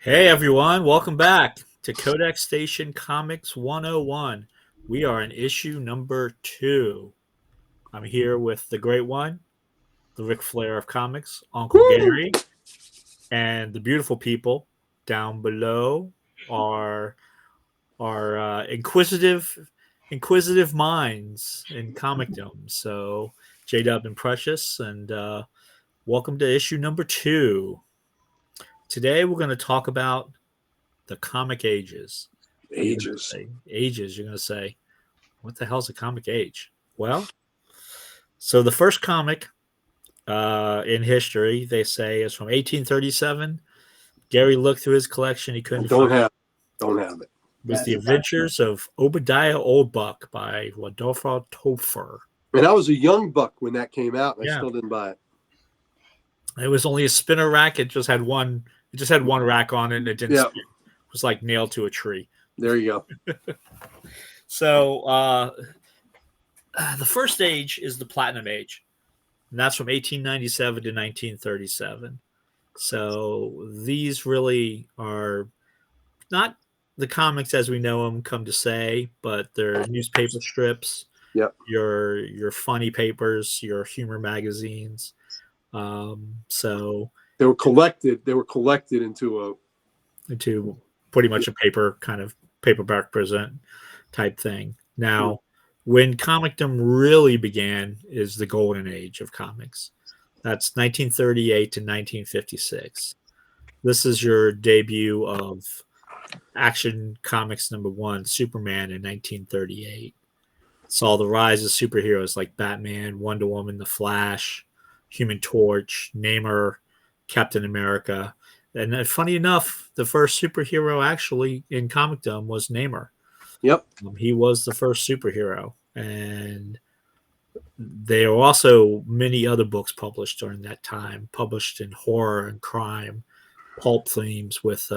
Hey everyone, welcome back to Codex Station Comics 101. We are in issue number 2. I'm here with the great one, the Ric Flair of comics, Uncle Woo! Gary, and the beautiful people down below are inquisitive minds in comicdom. So J Dub and Precious, and welcome to issue number 2. Today we're going to talk about the comic ages. You're going to Ages. say ages. You're going to say, what the hell's a comic age? Well, so the first comic in history, they say, is from 1837. Gary looked through his collection. He I couldn't don't find it. have don't have it. It was The Adventures of Obadiah Oldbuck by Rodolfo Topher. And I was a young buck when that came out, and I Yeah. still didn't buy it. It was only a spinner rack. It just had one. It just had one rack on it, and it didn't. Yeah. Spin. It was like nailed to a tree. There you go. So the first age is the Platinum Age, and that's from 1897 to 1937. So these really are not the comics as we know them come to say, but they're newspaper strips, Yep. your funny papers, your humor magazines. So They were collected. They were collected into pretty much a paper kind of paperback present type thing. Now, when comicdom really began is the golden age of comics. That's 1938 to 1956. This is your debut of Action Comics #1, Superman, in 1938. Saw the rise of superheroes like Batman, Wonder Woman, The Flash, Human Torch, Namor, Captain America. And funny enough, the first superhero actually in comicdom was Namor. Yep. He was the first superhero. And there were also many other books published during that time, published in horror and crime, pulp themes with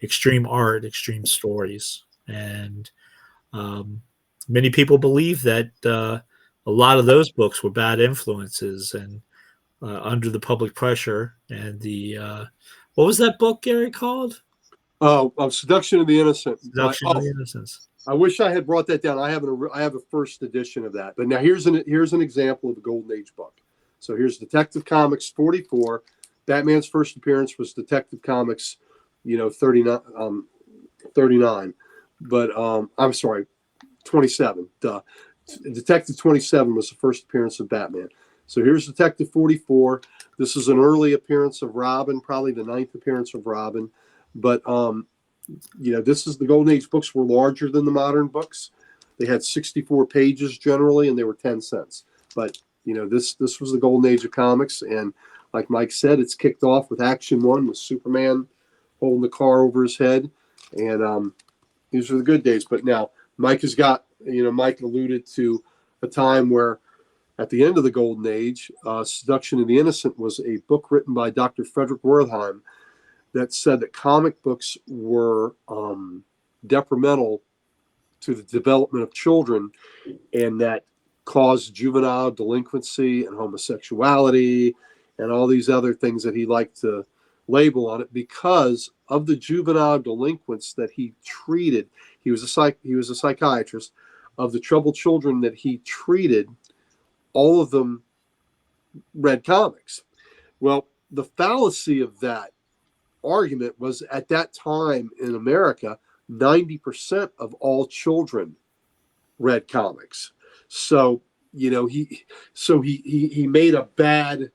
extreme art, extreme stories. And many people believe that a lot of those books were bad influences and under the public pressure. And the what was that book, Gary, called? Seduction of the Innocent. Seduction of the Innocents. I wish I had brought that down. I have a first edition of that. But now here's an example of a Golden Age book. So here's Detective Comics 44. Batman's first appearance was Detective Comics, 39. But I'm sorry, 27. Duh. Detective 27 was the first appearance of Batman. So here's Detective 44. This is an early appearance of Robin, probably the 9th appearance of Robin. But this is the Golden Age books were larger than the modern books. They had 64 pages generally, and they were 10 cents. But this was the Golden Age of comics, and like Mike said, it's kicked off with Action 1 with Superman holding the car over his head, and these are the good days. But now Mike has got, Mike alluded to a time where at the end of the Golden Age, Seduction of the Innocent was a book written by Dr. Frederick Wertheim that said that comic books were detrimental to the development of children, and that caused juvenile delinquency and homosexuality and all these other things that he liked to label on it because of the juvenile delinquents that he treated. He was a psychiatrist. Of the troubled children that he treated, all of them read comics. Well, the fallacy of that argument was at that time in America, 90% of all children read comics. So, he made a bad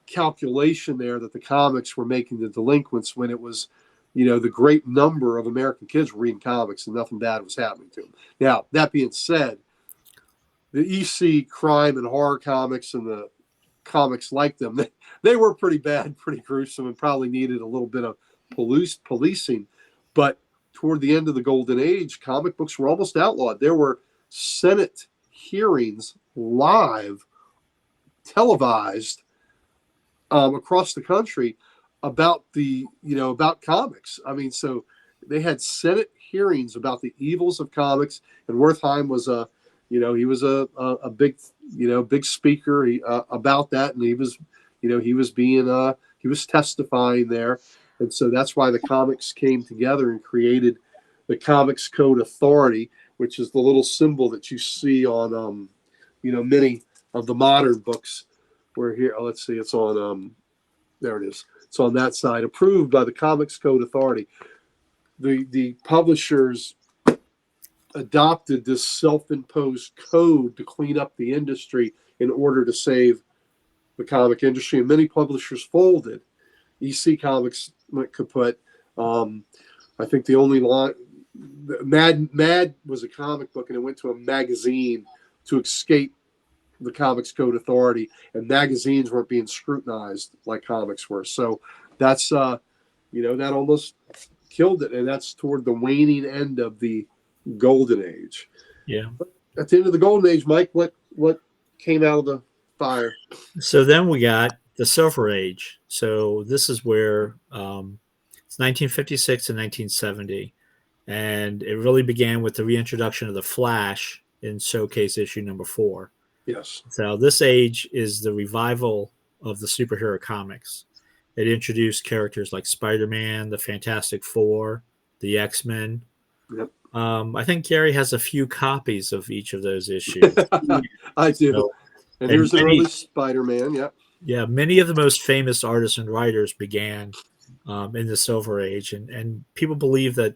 calculation there that the comics were making the delinquents when it was, the great number of American kids were reading comics and nothing bad was happening to them. Now, that being said, the EC crime and horror comics and the comics like them, they were pretty bad, pretty gruesome, and probably needed a little bit of policing. But toward the end of the Golden Age, comic books were almost outlawed. There were Senate hearings live, televised across the country about about comics. I mean, so they had Senate hearings about the evils of comics, and Wertheim was he was a big big speaker about that, and he was he was testifying there, And so that's why the comics came together and created the Comics Code Authority, which is the little symbol that you see on, many of the modern books. Where here, let's see, it's on, there it is. It's on that side, approved by the Comics Code Authority. The publishers adopted this self-imposed code to clean up the industry in order to save the comic industry, and many publishers folded. EC Comics kaput. I think the only line, Mad was a comic book, and it went to a magazine to escape the Comics Code Authority, and magazines weren't being scrutinized like comics were. So that's that almost killed it, and that's toward the waning end of the golden age. Yeah. But at the end of the golden age, Mike, what came out of the fire? So then we got the Silver Age. So this is where it's 1956 and 1970, and it really began with the reintroduction of the Flash in Showcase issue number 4. Yes. So this age is the revival of the superhero comics. It introduced characters like Spider-Man, the Fantastic Four, the X-Men. Yep. I think Gary has a few copies of each of those issues. I do. So, and here's an early Spider-Man. Yep. Yeah, many of the most famous artists and writers began in the Silver Age, and people believe that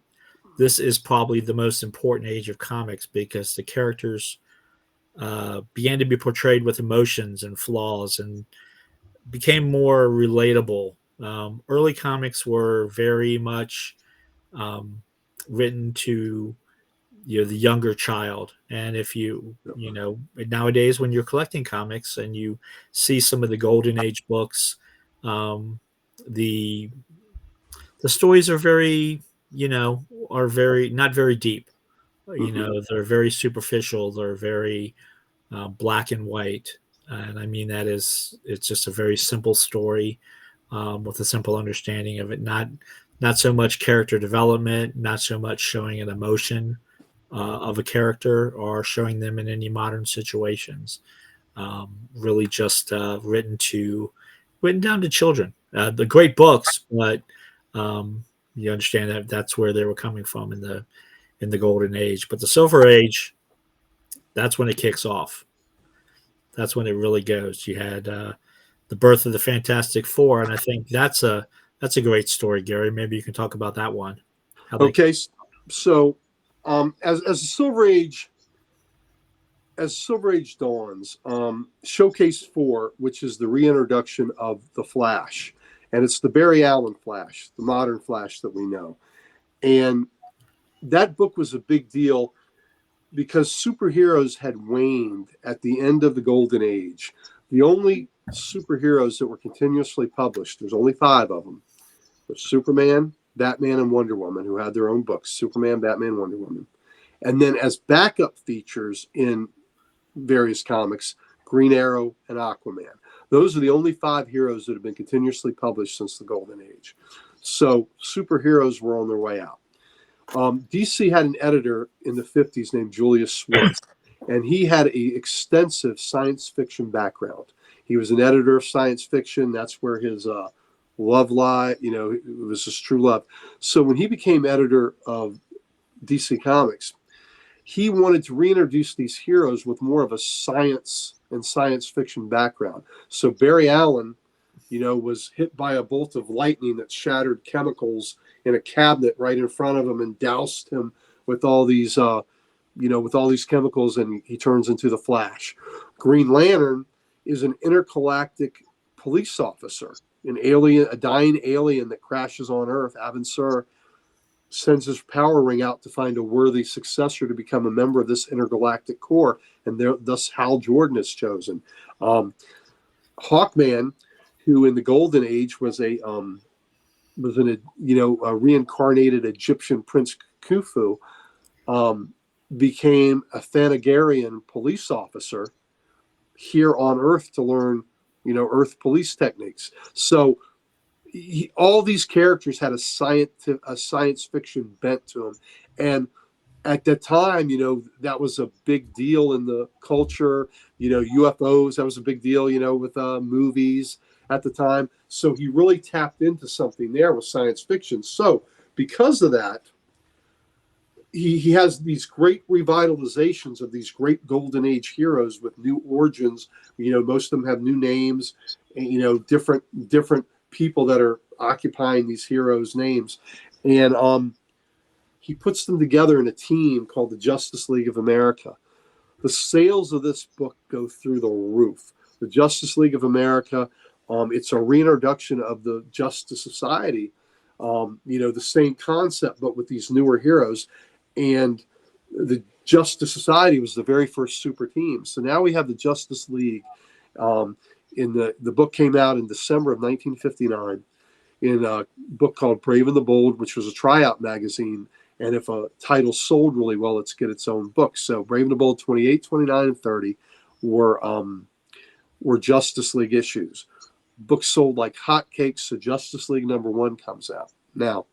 this is probably the most important age of comics because the characters began to be portrayed with emotions and flaws and became more relatable. Early comics were very much written to the younger child, and if nowadays when you're collecting comics and you see some of the Golden Age books, the stories are very not very deep. They're very superficial. They're very black and white, and I mean it's just a very simple story with a simple understanding of it. Not so much character development, not so much showing an emotion of a character or showing them in any modern situations. Really just written down to children. The great books, but you understand that's where they were coming from in the Golden Age. But the Silver Age, that's when it kicks off. That's when it really goes. You had the birth of the Fantastic Four, and I think that's a great story, Gary. Maybe you can talk about that one. Okay, so as the Silver Age dawns, Showcase 4, which is the reintroduction of the Flash, and it's the Barry Allen Flash, the modern Flash that we know, and that book was a big deal because superheroes had waned at the end of the Golden Age. The only superheroes that were continuously published, there's only 5 of them. There's Superman, Batman, and Wonder Woman, who had their own books. Superman, Batman, Wonder Woman. And then as backup features in various comics, Green Arrow and Aquaman. Those are the only 5 heroes that have been continuously published since the Golden Age. So superheroes were on their way out. DC had an editor in the 50s named Julius Schwartz, and he had an extensive science fiction background. He was an editor of science fiction. That's where his love lie, it was his true love. So when he became editor of DC Comics, he wanted to reintroduce these heroes with more of a science and science fiction background. So Barry Allen, was hit by a bolt of lightning that shattered chemicals in a cabinet right in front of him and doused him with all these, chemicals, and he turns into the Flash. Green Lantern is an intergalactic police officer, a dying alien that crashes on Earth. Avon Sur sends his power ring out to find a worthy successor to become a member of this intergalactic corps, and thus Hal Jordan is chosen. Hawkman, who in the Golden Age was a reincarnated Egyptian Prince Khufu, became a Thanagarian police officer here on Earth to learn, Earth police techniques. So all these characters had a science fiction bent to them, and at that time, that was a big deal in the culture. UFOs, that was a big deal, with movies. at the time. So he really tapped into something there with science fiction. So because of that, he has these great revitalizations of these great golden age heroes with new origins. Most of them have new names, and, different people that are occupying these heroes' names. And he puts them together in a team called the Justice League of America. The sales of this book go through the roof. The Justice League of America, it's a reintroduction of the Justice Society, the same concept, but with these newer heroes. And the Justice Society was the very first super team. So now we have the Justice League. In the book came out in December of 1959 in a book called Brave and the Bold, which was a tryout magazine. And if a title sold really well, let's get its own book. So Brave and the Bold 28, 29, and 30 were Justice League issues. Books sold like hotcakes, so Justice League #1 comes out. Now,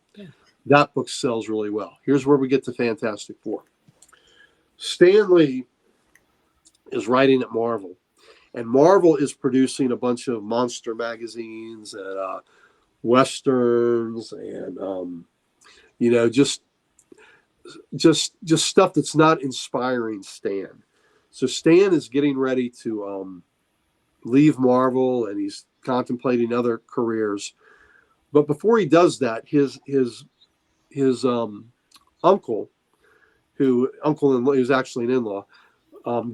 that book sells really well. Here's where we get to Fantastic Four. Stan Lee is writing at Marvel, and Marvel is producing a bunch of monster magazines and westerns and just stuff that's not inspiring Stan. So Stan is getting ready to leave Marvel, and he's contemplating other careers. But before he does that, his uncle, who was actually an in-law,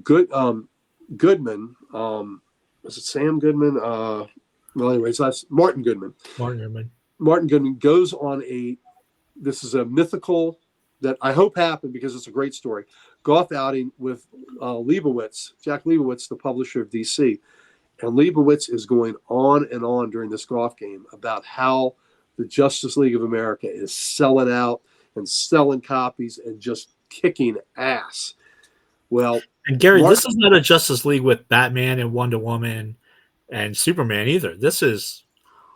Goodman, was it Sam Goodman? Well, anyways, that's Martin Goodman. Martin Goodman goes on this is a mythical that I hope happened because it's a great story, golf outing with Jack Leibowitz, the publisher of DC. And Leibowitz is going on and on during this golf game about how the Justice League of America is selling out and selling copies and just kicking ass. Well, and Gary, this is not a Justice League with Batman and Wonder Woman and Superman either. This is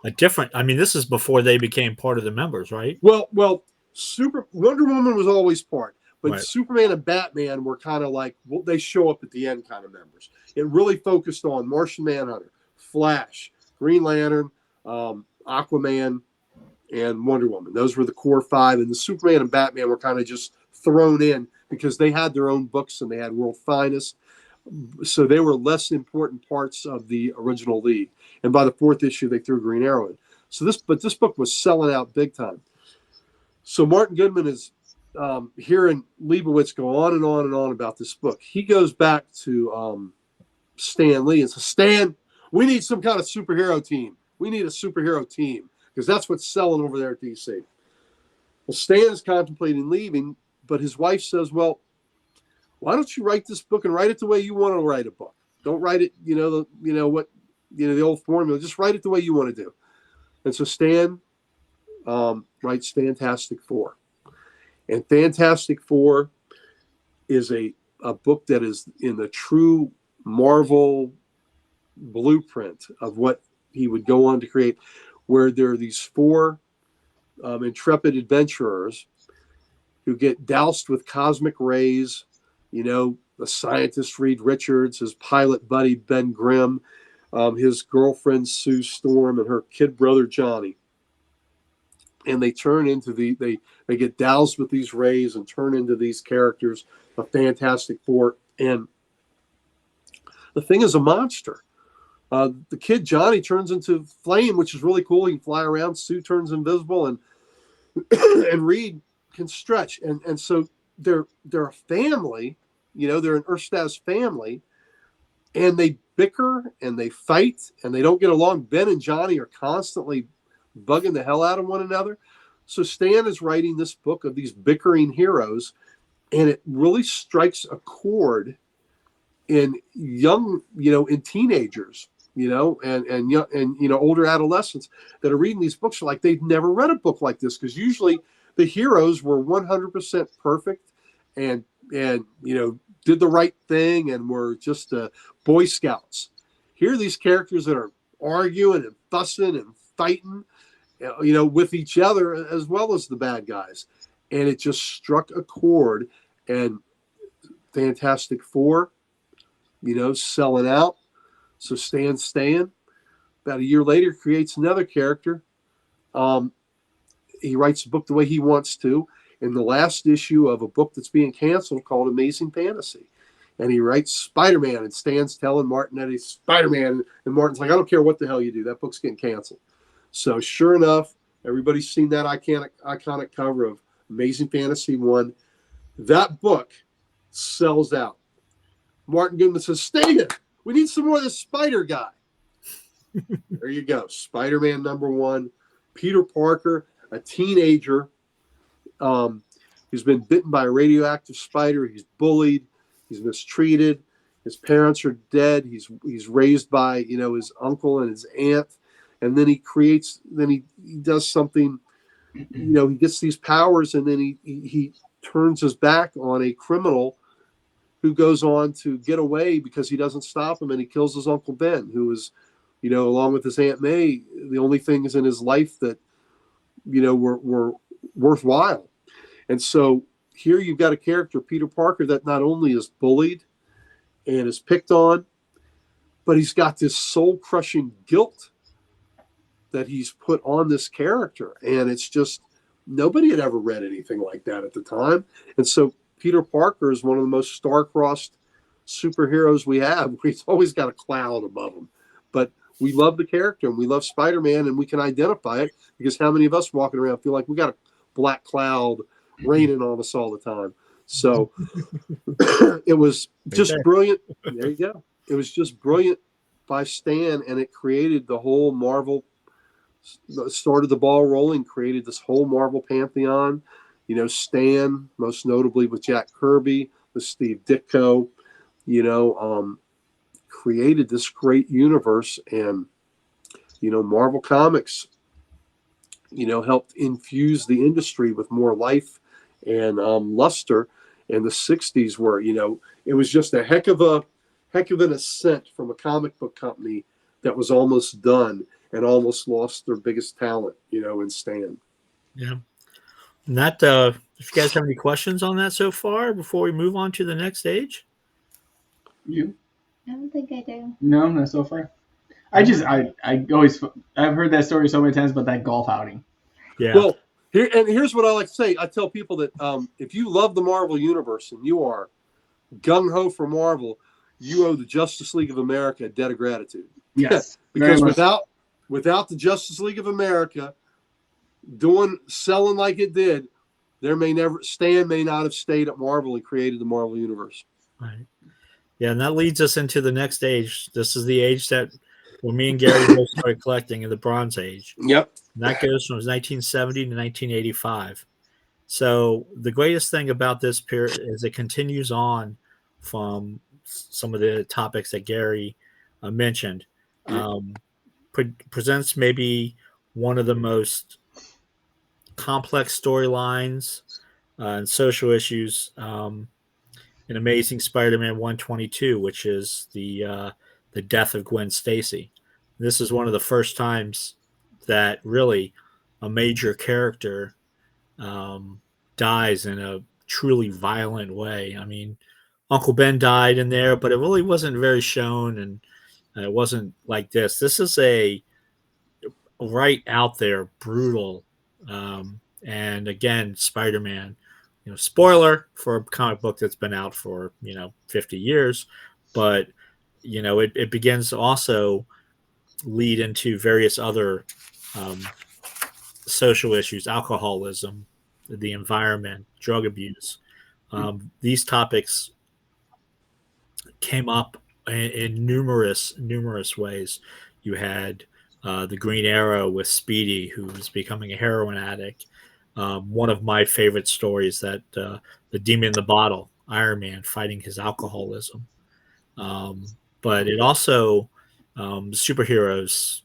a different. I mean, this is before they became part of the members, right? Well, Wonder Woman was always part, but right. Superman and Batman were kind of like, they show up at the end kind of members. It really focused on Martian Manhunter, Flash, Green Lantern, Aquaman, and Wonder Woman. Those were the core five, and the Superman and Batman were kind of just thrown in because they had their own books and they had World Finest. So they were less important parts of the original league. And by the fourth issue, they threw Green Arrow in. This book was selling out big time. So Martin Goodman is hearing Leibowitz go on and on and on about this book. He goes back to Stan Lee and says, Stan, we need some kind of superhero team. We need a superhero team because that's what's selling over there at DC. Well, Stan is contemplating leaving, but his wife says, well, why don't you write this book and write it the way you want to write a book? Don't write it, the old formula. Just write it the way you want to do. And so Stan writes Fantastic Four. And Fantastic Four is a book that is in the true Marvel blueprint of what he would go on to create, where there are these four intrepid adventurers who get doused with cosmic rays. The scientist Reed Richards, his pilot buddy Ben Grimm, his girlfriend Sue Storm, and her kid brother Johnny. And they turn into they get doused with these rays and turn into these characters, a Fantastic Four. And the thing is a monster. The kid Johnny turns into flame, which is really cool. He can fly around. Sue turns invisible, and and Reed can stretch. And so they're a family. They're an Earthstas family, and they bicker and they fight and they don't get along. Ben and Johnny are constantly bugging the hell out of one another. So Stan is writing this book of these bickering heroes, and it really strikes a chord in young, in teenagers, and young, and older adolescents that are reading these books are like they've never read a book like this, because usually the heroes were 100% perfect and did the right thing and were just Boy Scouts. Here are these characters that are arguing and fussing and fighting, with each other as well as the bad guys. And it just struck a chord, and Fantastic Four, selling out. So Stan's staying. About a year later, creates another character. He writes the book the way he wants to. In the last issue of a book that's being canceled called Amazing Fantasy. And he writes Spider-Man, and Stan's telling Martin that he's Spider-Man. And Martin's like, I don't care what the hell you do. That book's getting canceled. So sure enough, everybody's seen that iconic cover of Amazing Fantasy 1. That book sells out. Martin Goodman says, Stan, we need some more of this Spider guy. There you go. Spider-Man #1. Peter Parker, a teenager, who's been bitten by a radioactive spider. He's bullied. He's mistreated. His parents are dead. He's raised by, his uncle and his aunt. And then he does something, he gets these powers, and then he turns his back on a criminal who goes on to get away because he doesn't stop him, and he kills his Uncle Ben, who is, along with his Aunt May, the only things in his life that, were worthwhile. And so here you've got a character, Peter Parker, that not only is bullied and is picked on, but he's got this soul-crushing guilt that he's put on this character. And it's just, nobody had ever read anything like that at the time. And so Peter Parker is one of the most star-crossed superheroes we have. He's always got a cloud above him. But we love the character, and we love Spider-Man, and we can identify it, because how many of us walking around feel like we got a black cloud raining on us all the time? So it was just brilliant. There you go. It was just brilliant by Stan, and it created the whole Marvel, started the ball rolling, created this whole Marvel pantheon. Stan, most notably with Jack Kirby, with Steve Ditko, created this great universe. And, Marvel Comics, helped infuse the industry with more life and luster. And the 60s were, it was just a heck of an ascent from a comic book company that was almost done and almost lost their biggest talent, in Stan. Yeah. And that, if you guys have any questions on that so far before we move on to the next stage? You? I don't think I do. No, not so far. I've heard that story so many times, but that golf outing. Yeah. Well, here's what I like to say. I tell people that if you love the Marvel Universe and you are gung-ho for Marvel, you owe the Justice League of America a debt of gratitude. Yes. Because without the Justice League of America selling like it did, Stan may not have stayed at Marvel and created the Marvel Universe. Right. Yeah, and that leads us into the next age. This is the age that when me and Gary both started collecting, in the Bronze Age. Yep. And that goes from 1970 to 1985. So the greatest thing about this period is it continues on from some of the topics that Gary mentioned. Presents maybe one of the most complex storylines and social issues in Amazing Spider-Man 122, which is the death of Gwen Stacy. This is one of the first times that really a major character dies in a truly violent way. I mean, Uncle Ben died in there, but it really wasn't very shown, and it wasn't like this. This is a right out there brutal, and again, Spider-Man. Spoiler for a comic book that's been out for 50 years, but it begins to also lead into various other social issues: alcoholism, the environment, drug abuse. These topics came up in numerous ways. You had the Green Arrow with Speedy, who was becoming a heroin addict. One of my favorite stories, that the Demon in the Bottle, Iron Man fighting his alcoholism. But it also, superheroes,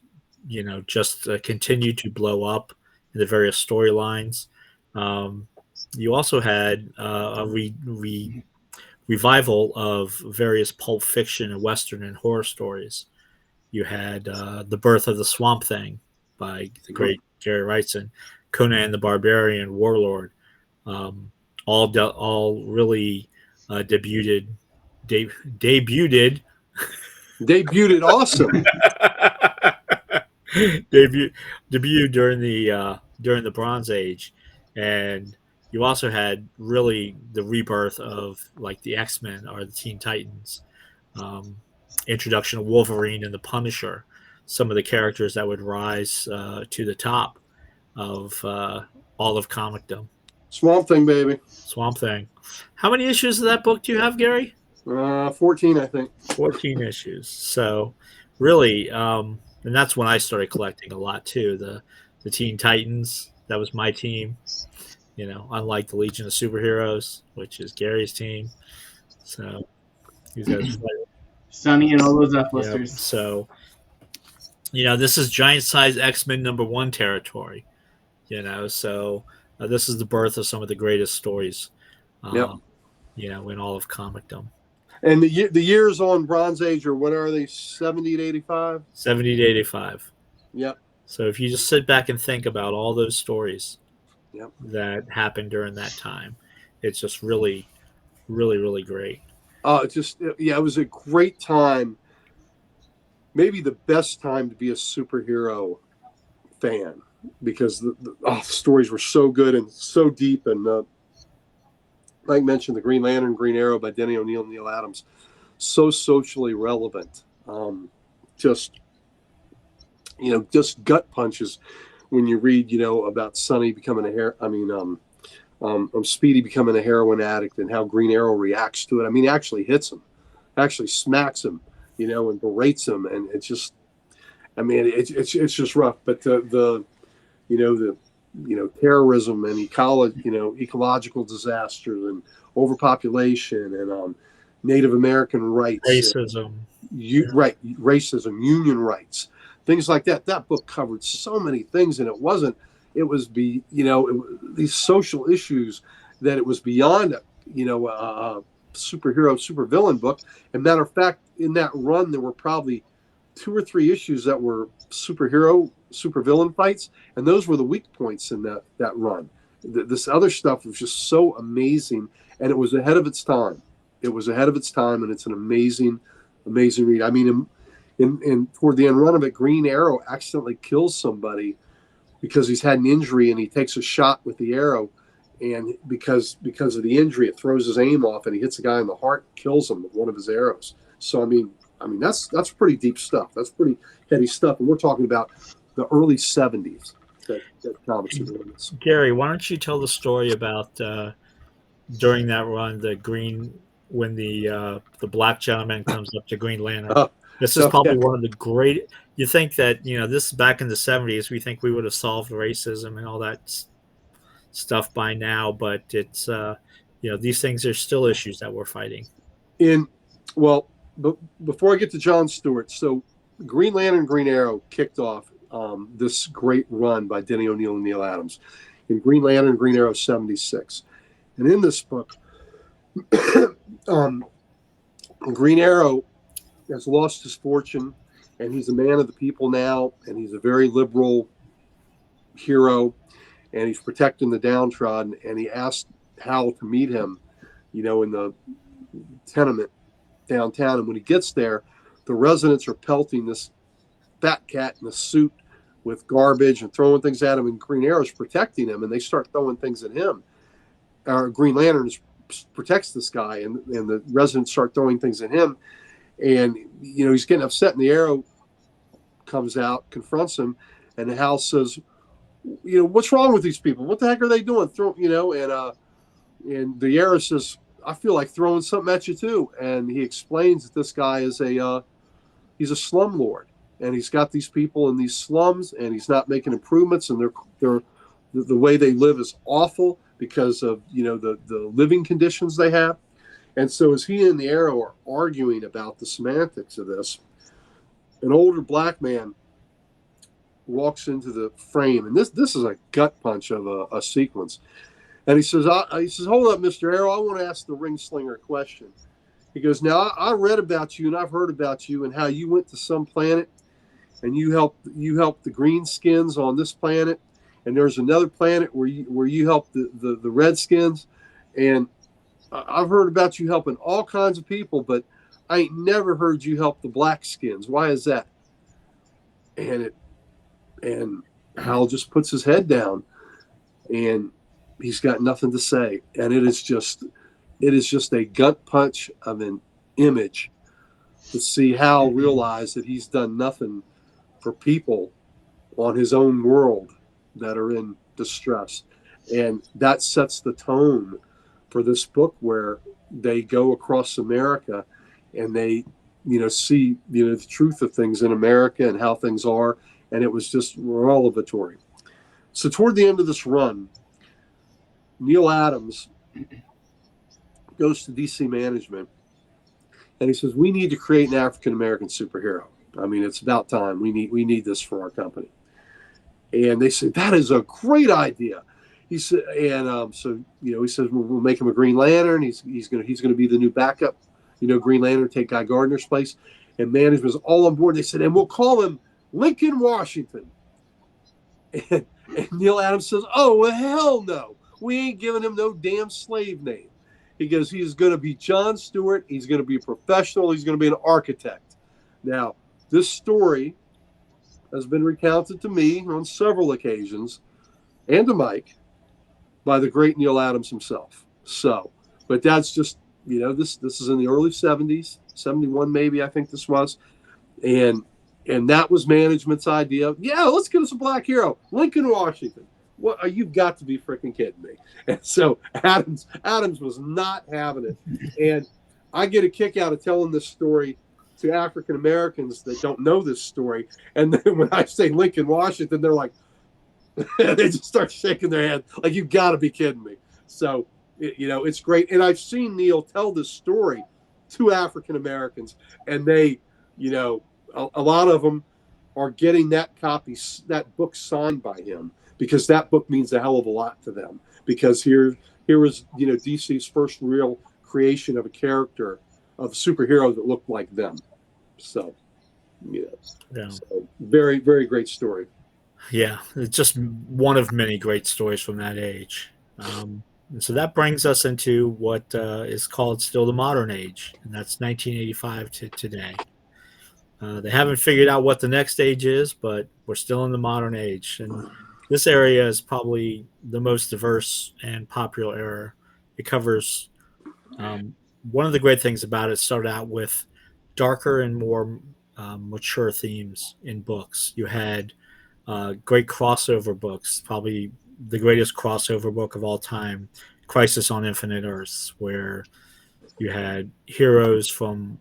just continue to blow up in the various storylines. You also had a revival of various pulp fiction and Western and horror stories. You had The Birth of the Swamp Thing by the great Gary Wrightson, Conan the Barbarian, Warlord, all really debuted awesome. debut during the Bronze Age, and you also had really the rebirth of like the X-Men or the Teen Titans, um, introduction of Wolverine and the Punisher, some of the characters that would rise to the top of all of comicdom. Swamp Thing, baby. Swamp Thing. How many issues of that book do you have, Gary? 14, I think. 14 issues. So really, and that's when I started collecting a lot too. The Teen Titans, that was my team. You know, unlike the Legion of Superheroes, which is Gary's team. So these guys, Sonny and all those yeah. F-listers. So you know, this is giant size X-Men #1 territory. You know, so this is the birth of some of the greatest stories. Yep. You know, in all of comicdom. And the years on Bronze Age are, what are they, 70 to 85? 70 to 85. Yep. So if you just sit back and think about all those stories Yep. that happened during that time, it's just really, really, really great. It was a great time. Maybe the best time to be a superhero fan, because the stories were so good and so deep. And like mentioned, the Green Lantern, Green Arrow by Denny O'Neil and Neil Adams, so socially relevant. Just gut punches when you read, about Sonny becoming Speedy becoming a heroin addict and how Green Arrow reacts to it. I mean, actually hits him, actually smacks him, and berates him, and it's just, it's just rough. But the terrorism and ecological disasters and overpopulation and Native American rights, Racism, racism, union rights, things like that. That book covered so many things, and these social issues that it was beyond a super villain book. And matter of fact, in that run, there were probably 2 or 3 issues that were super villain fights, and those were the weak points in that run. This other stuff was just so amazing, and it was ahead of its time. And it's an amazing read. I mean, in toward the end run of it, Green Arrow accidentally kills somebody because he's had an injury, and he takes a shot with the arrow, and because of the injury, it throws his aim off, and he hits a guy in the heart, kills him with one of his arrows. So I mean, that's pretty deep stuff. That's pretty heady stuff, and we're talking about the early 70s. That comics are doing this. Gary, why don't you tell the story about during that run, when the black gentleman comes up to Green Lantern. This is probably one of the great. You think that this is back in the 70s. We think we would have solved racism and all that stuff by now, but it's these things are still issues that we're fighting. But before I get to John Stewart, so Green Lantern, Green Arrow kicked off this great run by Denny O'Neil and Neil Adams in Green Lantern, Green Arrow 76, and in this book, Green Arrow has lost his fortune, and he's a man of the people now, and he's a very liberal hero, and he's protecting the downtrodden. And he asked Hal to meet him, in the tenement downtown. And when he gets there, the residents are pelting this fat cat in a suit with garbage and throwing things at him, and Green Arrow's protecting him, and they start throwing things at him. Green Lantern protects this guy, and the residents start throwing things at him, and he's getting upset, and the Arrow comes out, confronts him, and Hal says, what's wrong with these people? What the heck are they doing? And the Arrow says, I feel like throwing something at you too. And he explains that this guy is he's a slumlord, and he's got these people in these slums, and he's not making improvements, and the way they live is awful because of the living conditions they have. And so as he and the Arrow are arguing about the semantics of this, an older black man walks into the frame, and this is a gut punch of a sequence. And he says, hold up, Mr. Arrow, I want to ask the ring slinger a question. He goes, now I read about you, and I've heard about you, and how you went to some planet, and you helped the greenskins on this planet, and there's another planet where you helped the redskins, and I've heard about you helping all kinds of people, but I ain't never heard you help the black skins. Why is that? And And Hal just puts his head down, and he's got nothing to say. And it is just a gut punch of an image to see Hal realize that he's done nothing for people on his own world that are in distress. And that sets the tone for this book, where they go across America and they, see, the truth of things in America and how things are. And it was just revelatory. So toward the end of this run, Neil Adams goes to DC management and he says, we need to create an African-American superhero. I mean, it's about time. We need this for our company. And they said, that is a great idea. He said, and he says, we'll make him a Green Lantern. He's going to be the new backup, Green Lantern, take Guy Gardner's place. And management was all on board. They said, and we'll call him Lincoln Washington. And Neil Adams says, oh, well, hell no. We ain't giving him no damn slave name. He goes, he's going to be John Stewart. He's going to be a professional. He's going to be an architect. Now, this story has been recounted to me on several occasions, and to Mike, by the great Neil Adams himself. So, but that's just, this is in the early 70s, 71 maybe, I think this was. And that was management's idea. Yeah, let's get us a black hero, Lincoln Washington. What, you've got to be freaking kidding me. And so Adams was not having it. And I get a kick out of telling this story to African Americans that don't know this story. And then when I say Lincoln Washington, they're like, they just start shaking their head like, you've got to be kidding me. So, it's great. And I've seen Neil tell this story to African Americans, and they, a lot of them are getting that book signed by him, because that book means a hell of a lot to them. Because here was, DC's first real creation of a character, of a superhero that looked like them. So, so very, very great story. Yeah, it's just one of many great stories from that age. And so that brings us into what is called still the modern age, and that's 1985 to today. They haven't figured out what the next age is, but we're still in the modern age. And this area is probably the most diverse and popular era. It covers one of the great things about it started out with darker and more mature themes in books. You had great crossover books, probably the greatest crossover book of all time, Crisis on Infinite Earths, where you had heroes from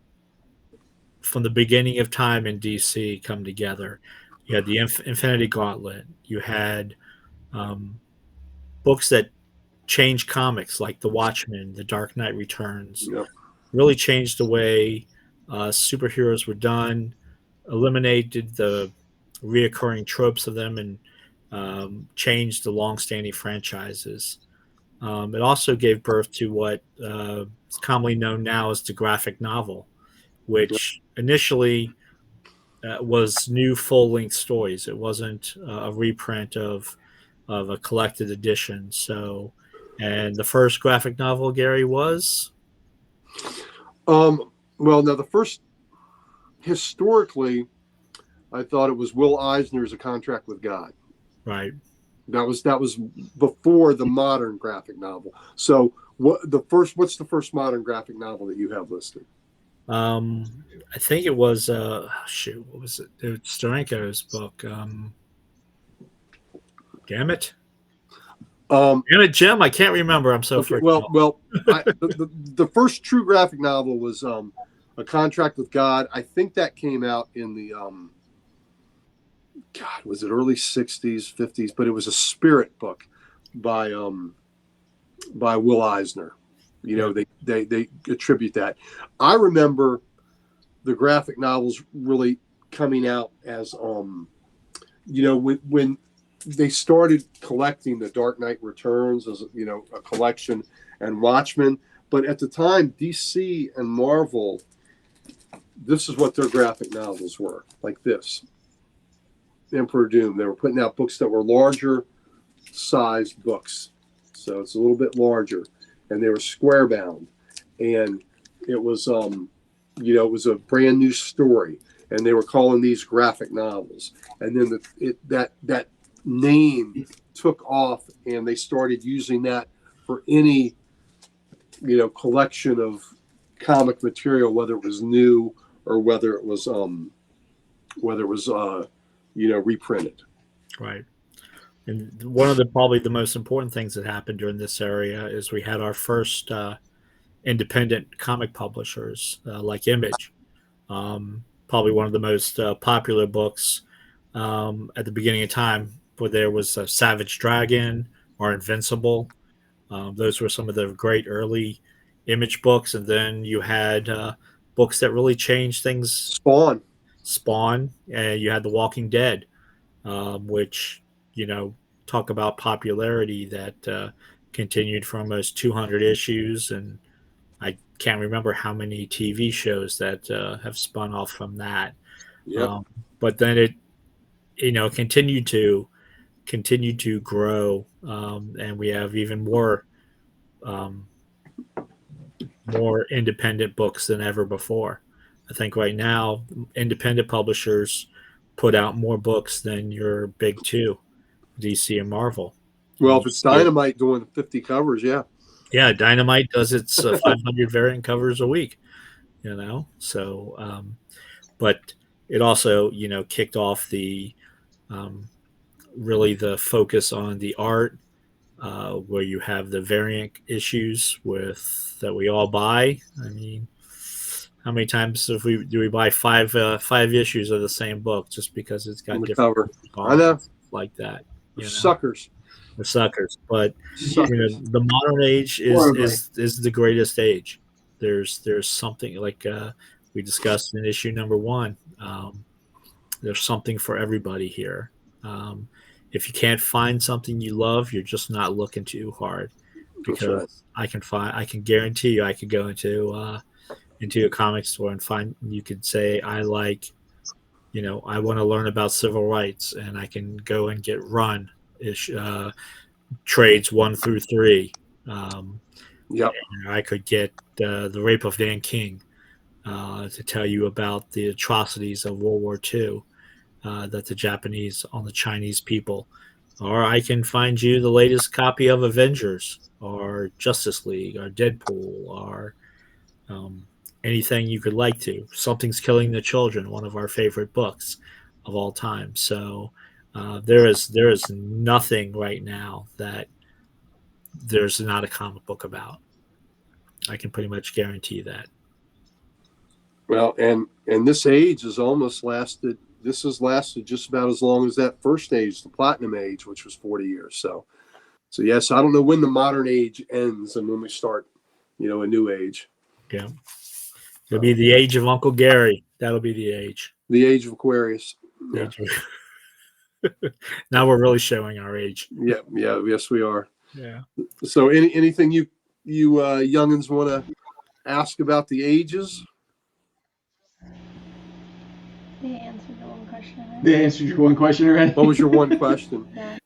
the beginning of time in DC come together. You had the Infinity Gauntlet. You had books that changed comics, like The Watchmen, The Dark Knight Returns. Yep. Really changed the way superheroes were done, eliminated the reoccurring tropes of them, and changed the long-standing franchises. It also gave birth to what is commonly known now as the graphic novel, which initially was new full-length stories. It wasn't a reprint of a collected edition. So, and the first graphic novel, Gary, was? Well, now the first, historically, I thought it was Will Eisner's A Contract with God. Right. That was before the modern graphic novel. So what's the first modern graphic novel that you have listed? I think it was what was it? It was Steranko's book. Damn it. Damn it, Jim. I can't remember. I'm so freaking the first true graphic novel was A Contract with God. I think that came out in the was it early 60s, 50s, but it was a spirit book by Will Eisner. They attribute that. I remember the graphic novels really coming out as when they started collecting The Dark Knight Returns as a collection, and Watchmen. But at the time, DC and Marvel, this is what their graphic novels were, like this. Emperor Doom. They were putting out books that were larger sized books. So it's a little bit larger. And they were square bound. And it was it was a brand new story. and they were calling these graphic novels. And then that name took off, and they started using that for any collection of comic material, whether it was new or whether it was reprinted. Right. And one of the probably the most important things that happened during this area is we had our first independent comic publishers like Image. Probably one of the most popular books at the beginning of time, where there was Savage Dragon or Invincible. Those were some of the great early Image books, and then you had books that really changed things. Spawn, and you had The Walking Dead, which talk about popularity that continued for almost 200 issues, and I can't remember how many TV shows that have spun off from that. Yep. But then it continued to grow, and we have even more independent books than ever before. I think right now independent publishers put out more books than your big two, DC and Marvel. Well, if it's Dynamite doing 50 covers, yeah. Yeah, Dynamite does its 500 variant covers a week, So, but it also, kicked off the really the focus on the art, where you have the variant issues that we all buy. I mean, how many times do we buy five issues of the same book just because it's got different cover? I know, like that. Suckers. We're suckers, but the modern age is the greatest age. There's something like we discussed in issue number 1. There's something for everybody here. If you can't find something you love, you're just not looking too hard. Because I can guarantee you, I could go into a comic store and find. You could say I like, I want to learn about civil rights, and I can go and get Run trades 1 through 3. Yep. I could get The Rape of Dan King to tell you about the atrocities of World War II that the Japanese on the Chinese people. Or I can find you the latest copy of Avengers or Justice League or Deadpool or anything you could like to. Something's Killing the Children, one of our favorite books of all time. So there is nothing right now that there's not a comic book about. I can pretty much guarantee that. Well, and this age has almost lasted. This has lasted just about as long as that first age, the Platinum Age, which was 40 years. So yes, I don't know when the modern age ends and when we start, a new age. Yeah. It'll be the age of Uncle Gary. That'll be the age. The age of Aquarius. Yeah. Now we're really showing our age. Yeah. Yes, we are. Yeah. So anything you youngins want to ask about the ages? They answered the one question already. They answered your one question already? What was your one question? Yeah.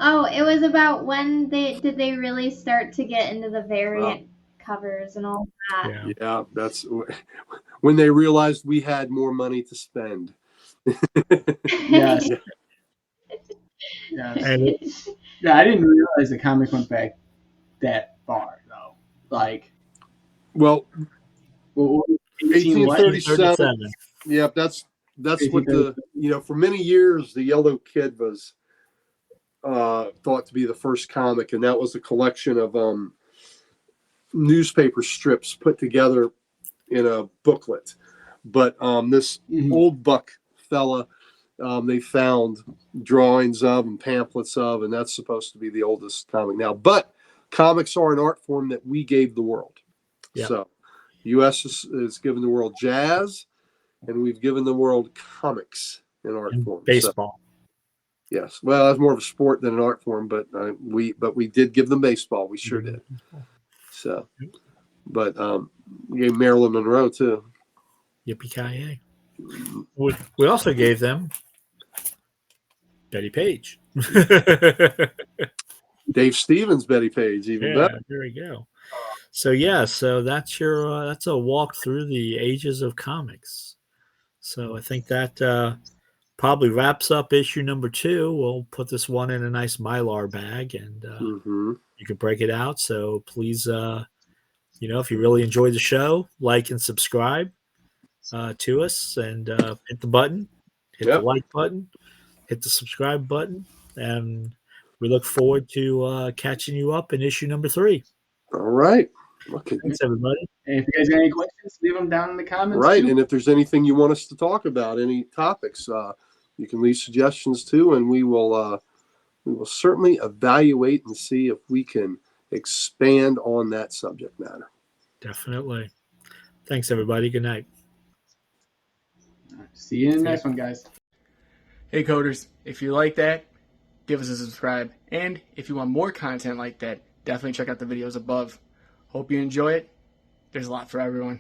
Oh, it was about when did they really start to get into the variant covers and all that. Yeah, that's when they realized we had more money to spend. Yes. Yes. I didn't realize the comic went back that far, though. Like, well, 1837. Yeah, that's what for many years the Yellow Kid was thought to be the first comic, and that was a collection of newspaper strips put together in a booklet. But this old buck fella, they found drawings of and pamphlets of, and that's supposed to be the oldest comic now. But comics are an art form that we gave the world. Yep. So U.S. has given the world jazz, and we've given the world comics in art form. Baseball. So, yes. Well, that's more of a sport than an art form, but we did give them baseball. We sure did. So, but we gave Marilyn Monroe too. Yippee-ki-yay. We also gave them Betty Page. Dave Stevens, Betty Page, even better. There we go. So that's a walk through the ages of comics. So I think that probably wraps up issue number 2. We'll put this one in a nice Mylar bag, and you can break it out. So please, if you really enjoyed the show, like and subscribe to us, and hit the button, hit the like button, hit the subscribe button, and we look forward to catching you up in issue number 3. All right. Okay. Thanks, everybody. And if you guys have any questions, leave them down in the comments. Right. Too. And if there's anything you want us to talk about, any topics, you can leave suggestions too, and we will certainly evaluate and see if we can expand on that subject matter. Definitely. Thanks, everybody. Good night. See you in the next one, guys. Hey, coders, if you like that, give us a subscribe. And if you want more content like that, definitely check out the videos above. Hope you enjoy it. There's a lot for everyone.